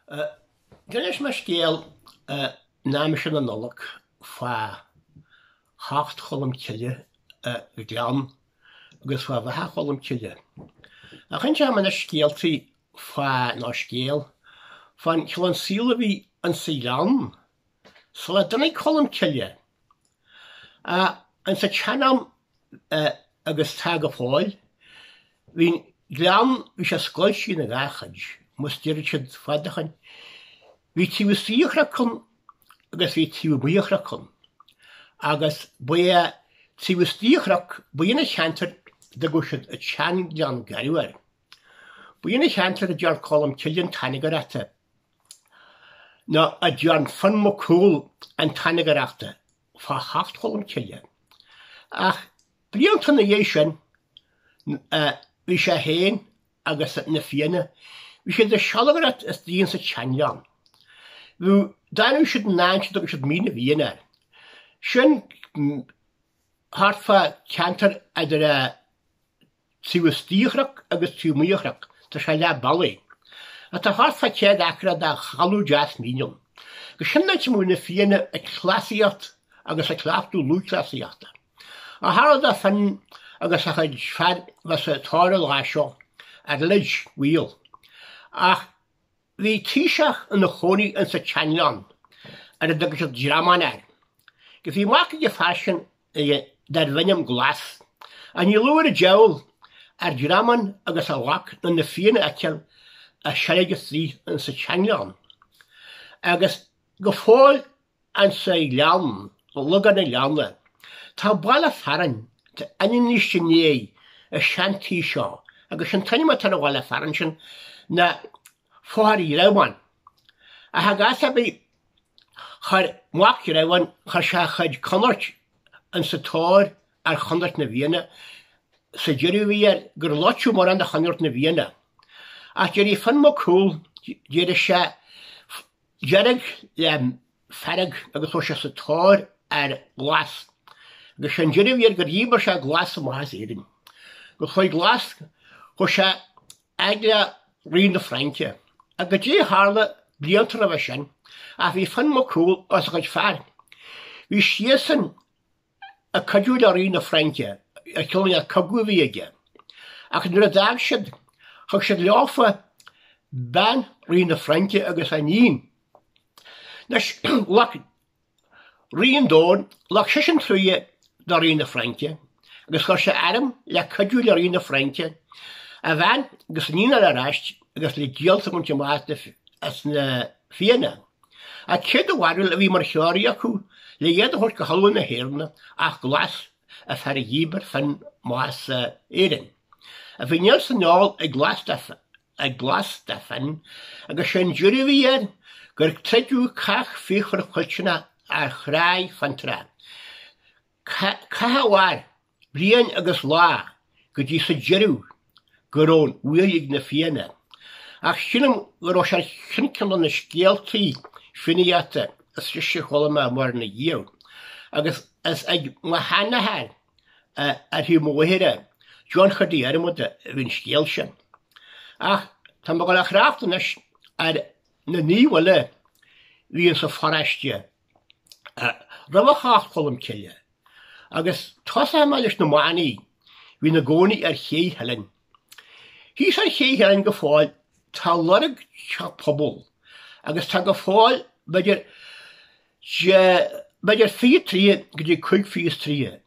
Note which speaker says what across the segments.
Speaker 1: Gan is mar scéal náime sin an nolach fá theacht Cholmcille gCleann agus fá bheithe Cholmcille. A chan se man scéaltaí fá ná scéal fan Cholmcille bhí an saoileann so le duna Cholmcille. An sa teanam agus tá go fáil hín gCleann bhí sé scoilsí na gachaid mus deireadh siad fadachan. Bhí tíomh tíochreachn agus bhí tíomh buíochreachn. Agus buí tíomh tíochreach buíonna cheantar de go siad a tean gCleann garúir. Buíonna cheantar a dear Cholmcille an tainneagarachta. Na a dear fan mo cúil an tainneagarachta fá theacht Cholmcille. Ach bliain na dhé sin bhí sé héin agus na fianna bhí sé de sealagat is díon sa teanleann. Bhú daanú siad náinte agus siad mína bhíana. Sin hartfa ceantar idir tíomh tíochreach agus tíomh muochreach tá sé le ballaí. A tá hartfa céad acra dá chalú deas mínion. Go sin na múna fianna a clasaíocht agus a claftú lúclasaíochta. A harad a fan agus a chuid fad was a tára láisio ar leid bhuiil. Ach bhí tíiseach an na chónaí an sa teanleann ar a dogus a ddraman ar. Go bhí mac de fashion dar bhainam glas. A ní luair a ceol ar ddraman agus a lach na fianna aceal a sealagus tí an sa teanleann. Agus go fáil an sa leann lugad na leanna. Tá baile faran tá aine níos sin é a seantí seo agus an tainime tar a bhaile faran sin na fóirí raibhain. A ha gasa bhí chur muach raibhain chur se chuid conairt an sa tóir ar chonairt na bhíana sa deireadh bhí gur láitiú mar an na chonairt na bhíana. Ach deireadh fan mo cúil deireadh se dearag ferrag agus ó se sa tóir ar glas. Agus sin deireadh bhí gur dhíbar se glas am más éireann. Go chuid glas go se aigla rion na Fraince. A go dtí hála bliantar a bheith sin a bhí fan mo cúil os chuid fearr. Bhí síosan a cadú a rion na Fraince a ceoln a cogu bhí aige. Ach nuair a dtag siad thug siad leofa ben rion na Fraince agus a níon. Nes lach rion dóin lach sé sin trúie da rion na Fraince agus chuir sé airm le cadú le rion na Fraince a bhean agus níon ar aráist agus le díalta chun temáasta as na fianna. A céad a bhhairil a bhí mar cheoirí acu le dhéad a thuirt go halúin na héirna ach glas a fer a dhíbar fan más éireann. A bhí níl san náil ag glas da fan agus sin deireadh bhí gur treidiú cach fíochar chuiltena ar chráid fan trá. Cathahhair bliain agus lá go dtí sa deireadh gur ón uaigh na fianna. Ach sinam gur ó sé chincil na scéaltaí finiata is sé cholamh mar na díomh. Agus is ag mahanathe ar hiú móhéire John chudí airmide a bhín scéal sin. Ach tá go le chráachtanas ar na níomhile bhíon sa forraiste. Rabh theacht Cholmcille. Agus tosa me leis na mánaí hí na gcónaí ar ché heilin. Hís ar ché heilin go fáil tá lorg se pobl agus tá go fáil beidir 4 go dtí 5 trí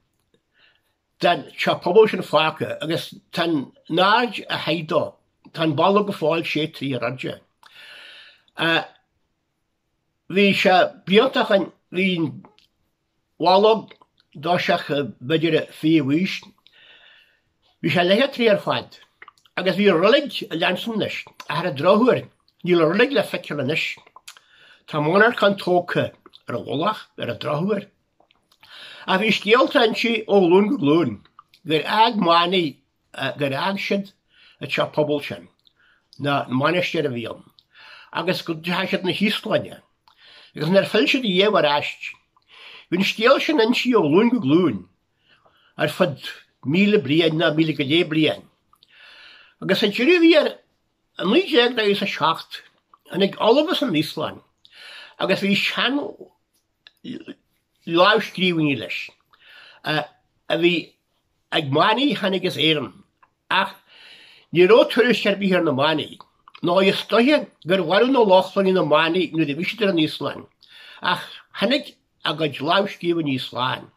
Speaker 1: den se pobl sin fáca agus tan náid a haidá tan balla go fáil 6 trí raide. Bhí se bliantachan hín bhálag dáiseach beidir fíomhhuis. Bhí sé lethe trí ar fad agus bhí rulig a leansannis a ar a drothúir níl rulig le feicilanis. Tá mónar chun tóca ar a bhlach ar a drothúir. A bhí scéalta ansí ó lún go glún gur ag mánaí gur ag siad a te pobl sin na manisteir a bhíon. Agus go dtí siad na híosláine. Agus nar fil siad i dhéh ar aist. Bhín scéal sin ansí ó lún go glún ar fud 1000 bliain na 1000 bliain. Agus a deireadh bhí an 1907 Hannig olafas an Níoslan, agus bhí sean láimhscríomhaí leis. A bhí ag mánaí hannig is éan, ach ní ró tuairis cearbí ar na mánaí. Ná is stoithe gur bharú nó láchlan na mánaí nu de bhísidir an Níoslan, ach hannig agad láimhscríomha Níoslan.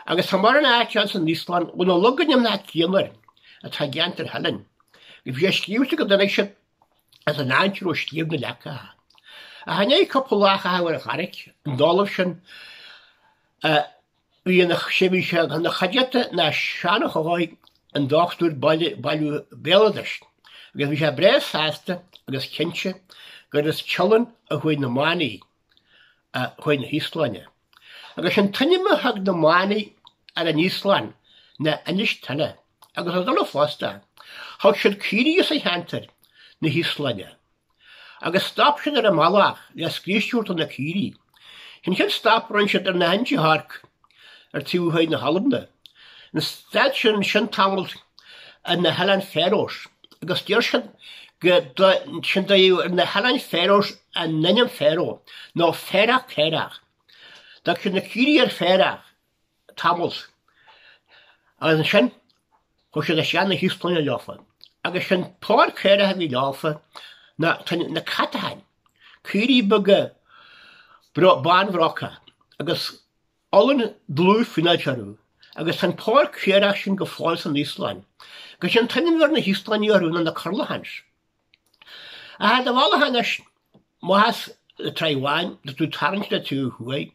Speaker 1: Agus tá mar an áitean san Níoslan bhfuil nó luganim na céanar a tá geantar helan. Go bhí scríomhte go dana se as an áintir ó scríomh na lecha. A hané coppolacha hawar a charric, an dálamh sin bhí na sibí se na chadiata na Seanchas ógáid an dáchtúr bailú béladais. Agus bhí sé bréis sásta agus cinse gur is teolann a chuid na mánaí a chuid na Níoslanne. Agus an tainime thug na mánaí ar an Níoslan na inis tanna, agus a dul fásta, thug siad círí is a cheantar na Níoslanne. Agus stop siad ar a malach le scríisiúrt an na círí. Hyn siad stop ran siad ar na hanti harc ar tíúhaid na hallamna. Na stad sin tamil ar na helan ferós. Agus dyr siad sin daíú ar na helan ferós a naniam feró, nó ferach ferach. Dag sin na círí ar ferach tamil. Agus sin, go siad a sean na Níoslanne leofa. Agus sin pór ferach hí leofa na catahain. Círí buga banhracha, agus allan dlú finaidsearú, agus an pór ferach sin go fáil san Níoslan. Agus sin tainnim ver na Níoslanne arúna na Carlahans. A had a bhalahanis mohas Taiwan, dat tú tarint na tú huai,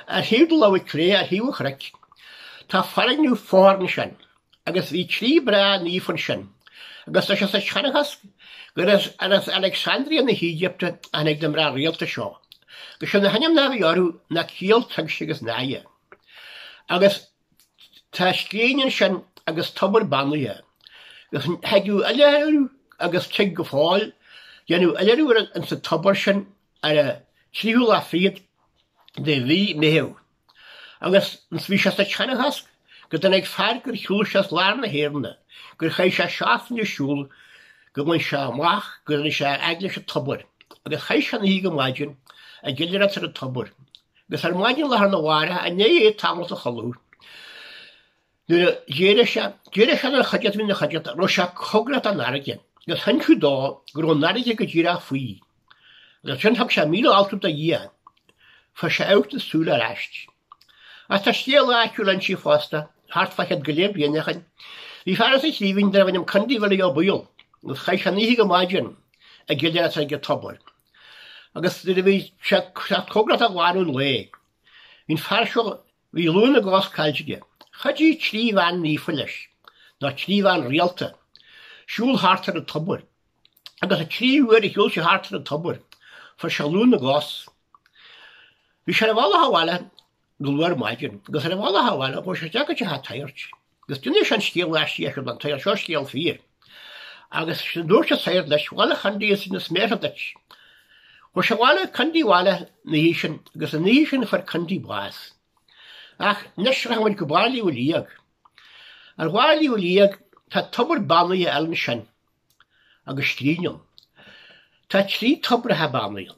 Speaker 1: a hiúd lau cré a hiú chric, tá farigniú fórn sin, agus bhí trí bra ní fan sin, agus is a Seanchas gur is Alexandria na Egypte an ag dem ra réalta seo. Gus sin na hanim na bhí orú na Ceol tuigse agus náie. Agus tá scéalaíonn sin agus tubar banlaithe. Gus heagú eileú agus tuig go fáil, dhéanú eileú an sa tubar sin ar a tríú a fiad de bhí méhew. Agus bhí se sa Seanchas gur den ag fear gur siúil se lár na héirne, gur chaid se seaafn na siúil, gur mhain se amach gur se eagla se tubar. Agus chaid se na hí go maidin a gilir at ar a tubar. Gus ar maidin lehar na bhara a né é tamil a chalú. Dhéire se ar chadiad hí na chadiad ro se cograt an narige. Gus hen chu dá gur an narige go ddíra faoi. Gus sin thug se míle altú a dhé, fa se áta súil ar eist. As tá scéalaíochta an sí fásta, hart fachad go léib dhéanachan, hí fearras is líbhín de bhainnim candí bhile á buil, gus chaid se níhí go maidin a gilir at go tubar. Agus bhí se cograt a bhhaún le. Hín fearseo bhí lúna gás cailteige. Chadí trí bhain nífa leis, ná trí bhain réalta, siúil hart ar a tubar. Agus a trí uair I hiúil se hart ar a tubar, fa se lúna gás. Bhí se bhla haháile gulhar maidin, gus ar bhla haháile bó se deagad se ha tairt. Gus duine an scéal leis éisiir an tair seo scéal fír. Agus sin dúir se sair leis bhla chandí is na sméradait. Go se bhla candí bhla na hísin, agus a nísin far candí bás. Ach, nes rhaid go bháilí ó líag. Ar bháilí ó líag tá tubar banlaí elm sin, agus tríneom. Tá trí tubar ha banlaíon.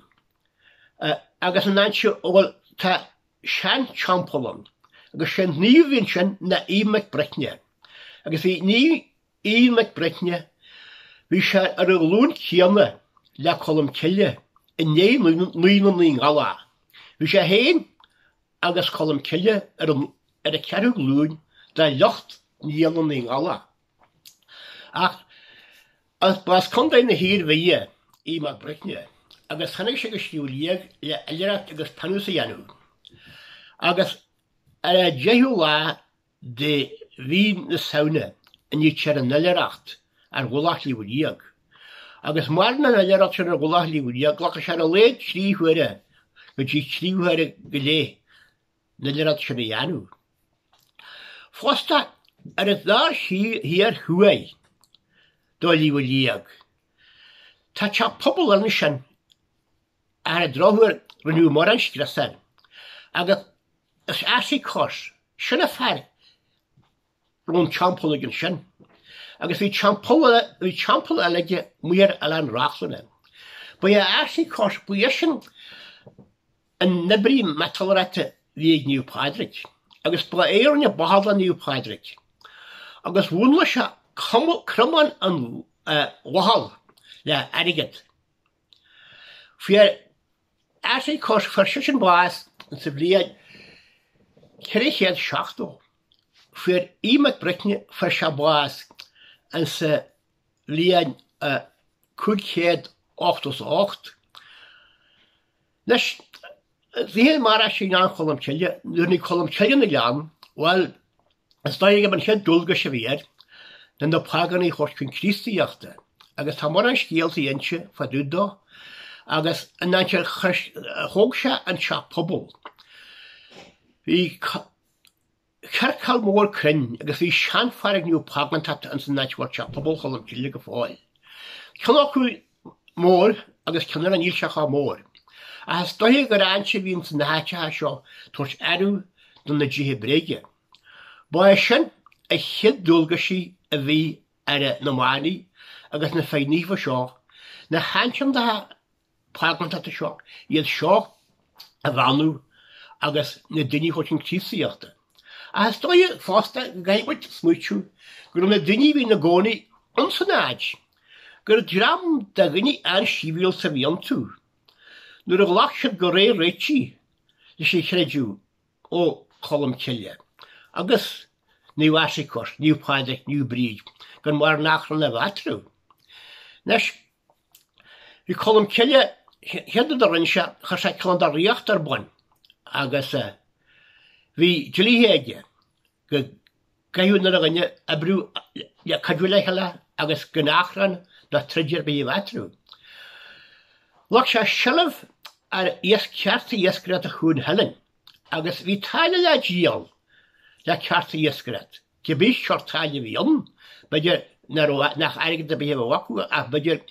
Speaker 1: Agus an náintse óil tá sean champolon, agus sin níomhíonn sin na ímeach Britne. Agus bhí ní ímeach Britne, bhí se ar a lún chéanna le Colmcille in né líanaí ngala. Bhí se héin agus Colmcille ar a cearú lún de lecht níanaí ngala. Ach, as bás condain na hír bhí ímeach Britne, agus chanig se go siúlíag le eileacht agus panú sa dhéanú. Agus ar a dhéú lá de bhí na saona in ní tear an eileacht ar bhulachlí bhíag. Agus mar na eileacht sin ar bhulachlí bhíag, ghlacha se a léad tríhuire go dtí tríhuire go lé na eileacht sin a dhéanú. Fásta ar a dhar híar thuaid dóilí bhíag. Tá te pobl an sin ar a drohuir rinú mar an strasar, agus is así cos, sin a fear rún champol agin sin. Agus bhí champol aige muir a an rachlanna. Ba asi cos buisin an nibri metalrate vi New Padric. Agus ba éirne bahadla New Padric. Agus wunla se cruman an wahal le arigad. Fier asi cos farsisin baas an sa bliain Ceirichéad seachtó. Fier imet Britne far se baas an sa bliain 588. Nes Dhé mar sin an Cholmcille, nuair ní Cholmcille na lean, wel, as daig an chead dulga se bhéir, den na paganí chort chugaibh, agus tá mar an scéalta inse fa dúdó, agus an antir thóg se an se pobl. Bhí cearcal mór crinn, agus bhí seanfarig nniu pagantata an san naitwar se pobl Cholmcille go fáil. Ceann acu mór, agus ceannar an íl se cha mór. As dohi go anse vín san naitha seo tuairt arú don na ddíthe bréige. Ba sin a chiad dulga sí a bhí na mánaí agus na féinníomh seo, na hansean da pagantata seo, iad seo a bhanú agus na duine chuir chugaibh. As dohi fásta gaibhid smuitiú gur na duine bhí na gcónaí an san áid, gur dram da gine an síbhíal sa bhíon tú. Nuair a ghlachad go ré réití le sé chreidiú ó Cholmcille. Agus ní wasicos, ní Padric, ní bríd, gan mar nachran le bhatrú. Nes, hí Cholmcille head a rinse chu sé cainteanna ar buin, agus hí dlíhéide go gaithú na rinne a brú cadú leicheile agus go nachran na tridir be bhatrú. Lach sé sialamh ar cearta iascrad a chuún Helen, agus bhí taile le díal le cearta iascrad. Cibís seoir taile bhí beidir nach airgad a bhí wacu a beidir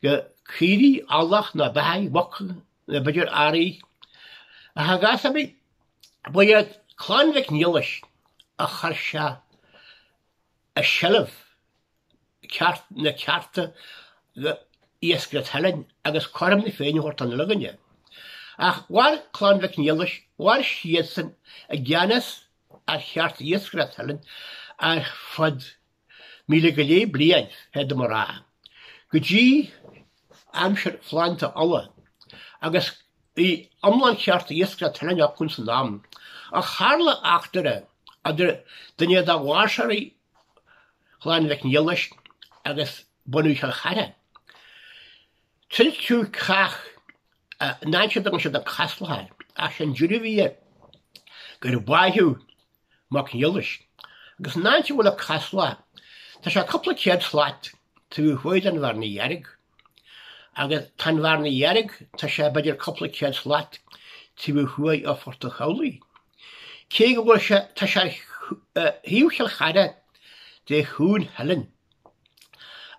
Speaker 1: go chríí allach na bhaid wacu na beidir áí. A hagas a bhí buiad chlánmheic níolas a chur se a sialamh na cearta iascrad Helen agus choram na féin hort an luganne. Ach war chlánmheic níolas, war siasan a gceannas ar cheart iascrad Helen ar fad 1000 bliain head mar rá. Go dtí amsir flaanta alla, agus í amlan cheart iascrad Helen ach chun san nám. A charla achtara idir duine a bhásaí chlánmheic níolas agus bunú se chara. Triltú cach náintse an se a caslathair a sin dúrahí gur bhaithú mac níolas. Agus náintse bhfuil a casla, tá sé coppla céad sláit tú chuid an bharna dhearg. Agus tan bharna dhearg tá sé beidir coppla céad sláit tú chuid á forta cholaí. Cé go bhfuil se tá sé hiúcheal chara de chuún Helen.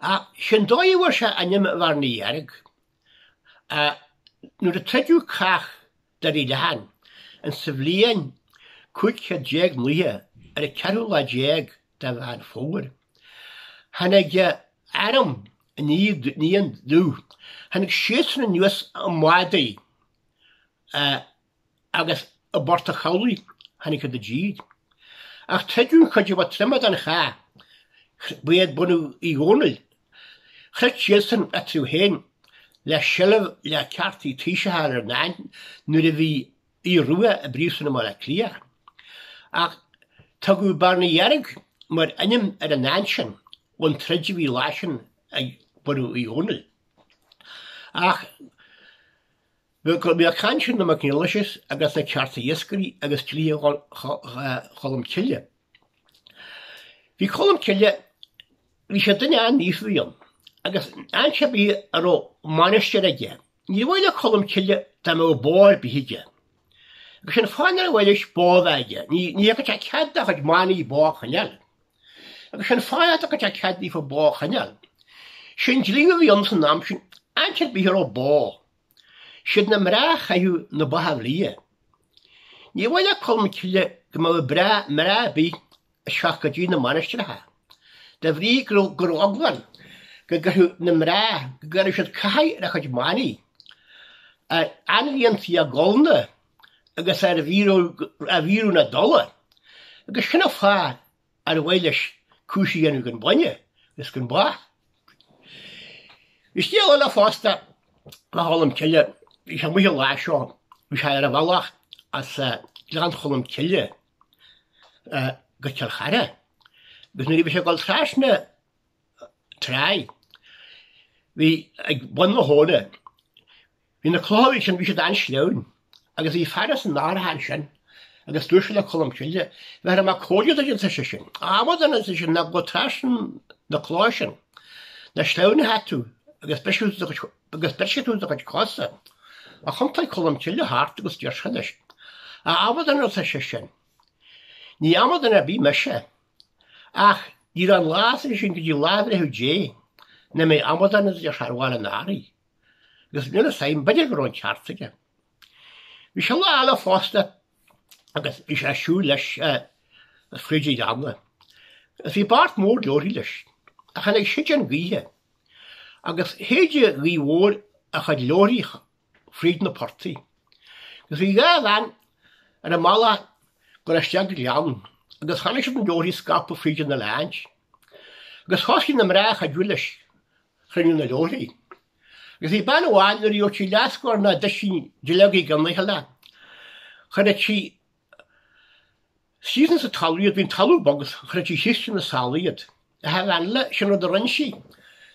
Speaker 1: A sin dóidhfuir se anim bharna dhearg. Nuair a treidiú cach dar í lehan an sa bbliain 500 nuthe ar a 410 da bhean fógur. Hannig aram níon dú. Hannig sésan an nuas a mádaí agus a borta cholaí hannig a ddíd. Ach treidiú chuidir bh trimad an chá, buiad bunú í gcónail. Chrit sésan a tú héin le sialamh le ceartaí tíise ar náin nuair a bhí í rua a bríomsanna mar a clia. Ach tá go barna dhearg mar inim ar a náin sin ón treidir bhí láisin a bunú í gcónail. Ach bhí a cainteanna na macníolas agus na cearta iascarí agus clí Cholmcille. Bhí Cholmcille bhí sé duine an níos bhíon. Agus anse bí ar ó manisteir aige. Ní bhfuil a Cholmcille tá mé bóir bíide. Agus sin fáinar bhfuilis bód aige. Ní go te cead a chuid mánaí bó chaneal. Agus sin fáiad a go te cead í fá bó chaneal. Sin dlíomh bhí an san nám sin anse bí ar ó bó. Siad na mrá chaithú na batha lia. Ní bhfuil a Cholmcille go má mrá bí a seach go dtí na manisteirtha. Da bhrí gur aglan go gurú na mrá, go gurú siad caithí a chuid maní. Anlíonn tí a golna, agus ar a bhíú na dola, agus sinna fá ar bhfuiles cúsaí anú gan baine, gus gan bá. Is tíal na fásta na Cholmcille, is a muhe lá seo, is ar a bhallach as glan Cholmcille go tealchara. Gus nuair bhí sé gáil trasna trai. Bhí ag bun na hóna. Bhí na chlóhaigh sin bhí sé dan sleún, agus í fearas an nárahan sin, agus dúir se le Cholmcille, bheit am a cóidead agin sa sin. Amad an sa sin na go trasan na chlóis sin, na sleún hatú, agus beisiúd a chuid cosa. A chumtaid Cholmcille hart agus dúir se leis. Amad an sa sin. Ní amad an a bí meise. Ach, ír an lás sin go dí ládra hu dé, na mé amad an is ar harháil an ári. Gus nuna saim beidir go rón ceartaige. Bhí se lá ala fásta, agus bhí sé siú leis frídí dámna. Gus bhí bart mór leorí leis, a chan ag siid an gíthe. Agus héide rí mór a chud leorí fríd na portaí. Gus bhí gá bhain ar a mala go rasteag leann, agus chanig se an leorí scapa fríd na láint. Agus choscí na mrách a dúiles chrinú na leorí. Gus í ban bháin ar ío tí leascóir na deisí dilegaí gannaithe le. Chana tí sísan sa talíad bhín talú bogus chana tí siiste na sálaíad. A ha bhain le sin ar do rinsí.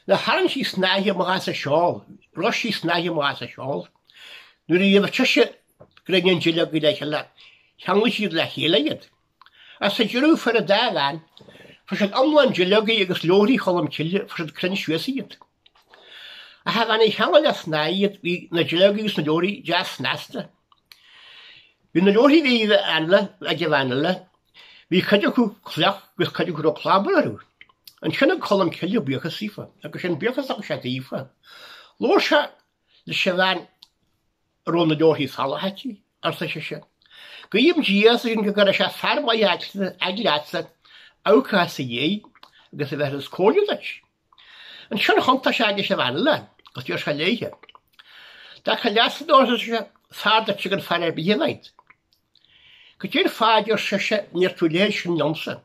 Speaker 1: Na haran sí snáithe má sa seáil, ros sí snáithe má sa seáil. Nuair í bh tuise gréigean dilegaí leiche le, cheangaí siad le chéileiad. A sa dúrú fer a dá bhain, for siad amlainn dilegaí agus leorí Cholmcille for siad crinn suasíad. A ha bhain é cheangaí le snáiad hí na dilegaí gus na leorí deas snásta. Bhí na leorí bhí anla a bhainile, bhí chuidir chu cleach gus chuidir chu chlábarú. An sinna Cholmcille buchas sífa, agus sin buchas agus sé dífa. Lór se le se bhain rón na leorí salahatí ar sa se. Go íom días in go gur se ferma agleatsa ácha sa dhé agus a bheit is cóideach. An sinna chumta se agus se bhainile, gus dúir se léige. Da cha leasa dósa se fáda si an fear bíhéid. Go dtíir fáidir se níor tú léir sin lomsa.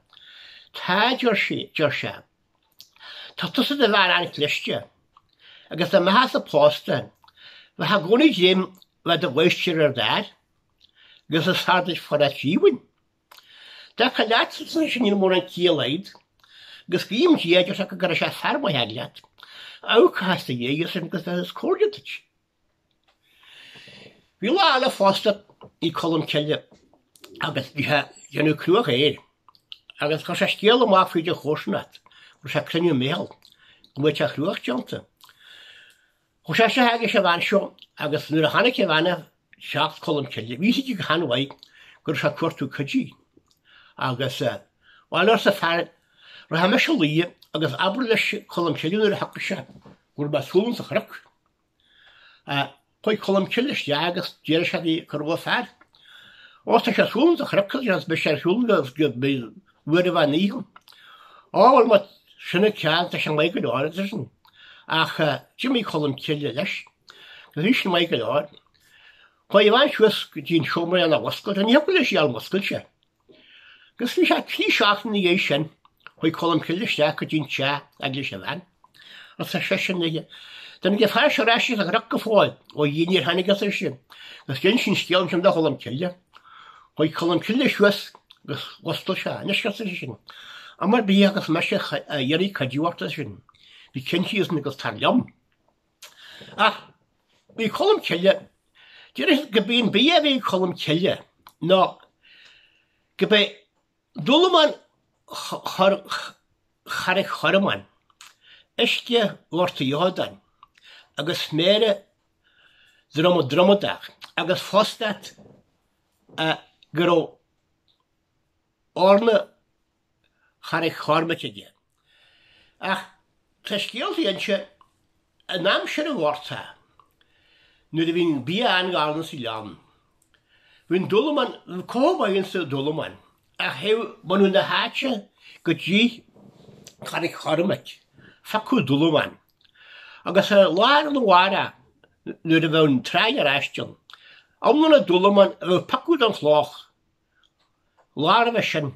Speaker 1: Táidir se. Tá tusa de bhar an cliste, agus a maithas a pósta, bheit ha gcónaí dhéim bheit a bhaistir ar dáir, gus a sádas for a tíhain. Da cha leatsa sin sin mór an cíalaid, gus bhím díaidir a go gur se ferma heagleat, áchas a dhégus sin gus bheit is cóideach. Bhí lá ala fásta í Cholmcille, agus bhí dhéanú cruach éir, agus chu sé scéal má fríide chósnat, go sé criniú méal, go muid a chruach teanta. Chu sé se haige se bhain seo, agus nuair a chana bhaine seacht Cholmcille, ví si go hanhaid gur se cuairtú codí. Agus bháil ar sa fear, ra ha me se lí agus abr leis Cholmcille nuair a haca se, gur ba súlann sa chruach. Chuid Cholmcille is agus déir se í churha fear. Ósta se súlann sa chruach as be sé súlann go bhuiir a bhain níhan. Áhfuil mat sinna ceann a se mé go dáir sin. Ach Jimmy Cholmcille leis, go hí sin mé go dáir. Chuid bhain suas go dtíon siomra an a wascail, an heapla sí al wascailte. Gus bhí sé trí seachtain na dhé sin, chuid Cholmcille sé go dtíon te ag leis a bhain. As sa sé sinige. Den ge fear se ráisi a rach go fáil ó dhéanaar hanagas ar sin, gus gin sin scéalm sin de Cholmcille. Chuid Cholmcille suas gus wascail se, nisgas sin. Amar bí agus me se dhéirí cadúachta sin, bhí cinntíos na gus tar leom. Ach, bhí Cholmcille, Dúir go bíon bí a bhí Cholmcille, ná go bé dulaman charich choraman, isce orta jódan, agus mére dromadach, agus fostat gur orna charich chormate dé. Ach, tá scéaltaí anse a nám sin a bhórta, nuair a bhín bí angálan sa lean. Bhín dulaman, cóbhaigh sa dulaman, a hew manú na háte go dtí charich chormate, facú dulúman. Agus láir an bhara nuair a bheith an trein ar eistion. Amna dulúman a bheith pacú an chlách. Láir a bheith sin,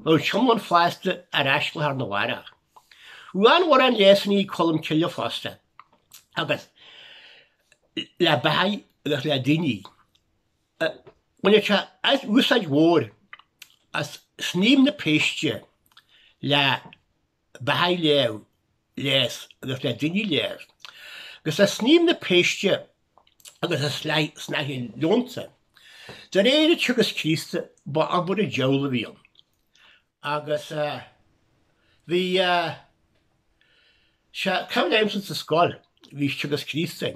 Speaker 1: bheith siomlan fláiste ar eistil ar na bhara. Uan war an lesan í Colmcille fásta. Agus le bahai agus le daoine. When se as úsáid mhór as sníam na péiste le bahai lew les agus le daoine les. Gus a sníam na péiste agus a snaigh leonta. Dar éidir tugus Críosta ba an bud a jeol a bhíon. Agus bhí se cam éimsan sa scáil bhí tugus Críosta.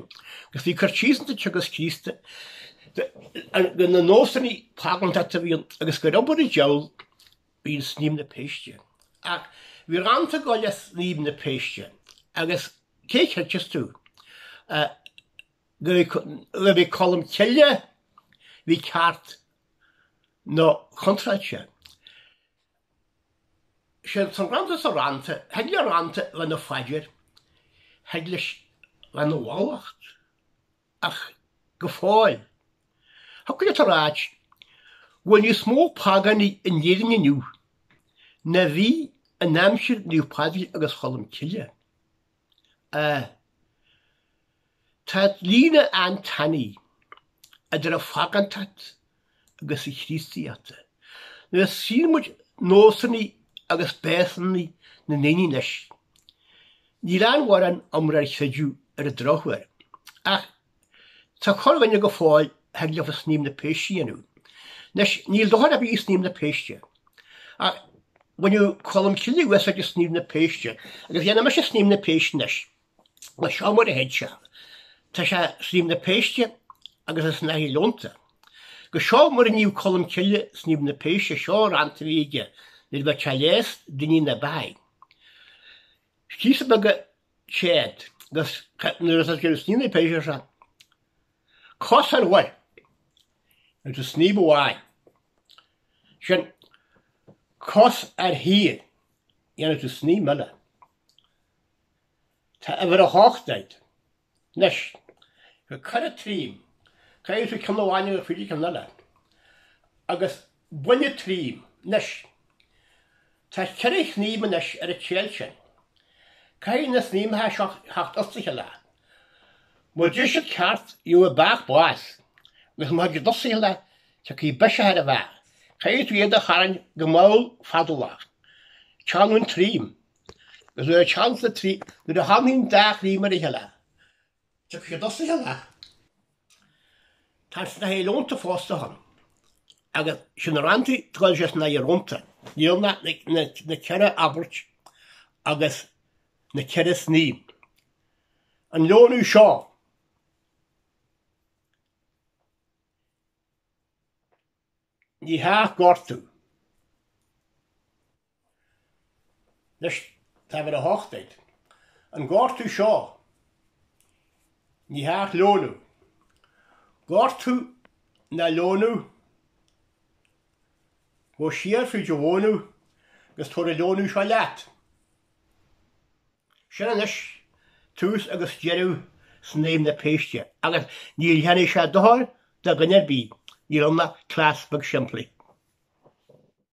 Speaker 1: Gus bhí chuirtíosan tugus Críosta na nósanní pagantata bhíon agus go raibh bud a jeol bhíon sníam na péiste. Ach bhí rannta go le sníam na péiste agus cé cheirteas tú. Le bhí Colmcille bhí ceart nó contrailte. Sin san ranta sa ranta, head le ranta le na faidir, head le na oidhreacht, ach go fáil. Hakku je ráid, when you smó paganí in dhéirin inniu, na bhí a náimsir níu padí agus Cholmcille. Tá lína an tanní a dar a fagantat agus I Chríostaíochta. Na símuid nósanní agus bésanní na naoine leis. Ní lean war an amrar cheidiú ar a drochhar. Ach, tá chorhaine go fáil heag le sníam na péiste anú. Nes níl dohad a bhí sníam na péiste. Ach, when you Colmcille was a sníam na péiste, agus dhéana me se sníam na péiste nes. Le seo mar a héid se. Tá se sníam na péiste agus a snaigh leonta. Go seo mar a níú Colmcille sníam na péiste seo ranta bhíige, níl bheith se lés daoine na bahai. Císa me go chéad, gus nuair a gur sníam na péiste se. Cos an bhhail, agus a sníb bháid. Sin cos ar híad, dhéanamh tú sníam eile. Tá a bhar a háchtaid, nes, go cad a trím, cair tú cymlaháine go fúdi cymnala. Agus buine trím, nes, tá ceir a sníam nes ar a chéil sin. Cair na sníam ha hacht ostig le. Mar dúis a ceart yw a bach bás, gus má go dosig le, tá í beise ar a bheith. Cair tú iad a charan go máil fadulach. Teanún trím. Gus a chans na trí, nu a hamín dach rím ar a heile. Tá go dosig le. Tá na hé lónta fásta han. Agus sin ranti tgáil jes na ronta. Níl na ceire abort agus na ceire sníam. An lónú seo. Ní haach gortú. Nes tá bhar a háchtaid. An gortú seo. Ní haach lónú. Gortú na lónú. Go siar fú jónú gus tóir a lónú seo leat. Sin anis tús agus jeirú snéim na péiste. Agus níl heanna se dothir da gannir bí. Níl anna clás bag siimplí.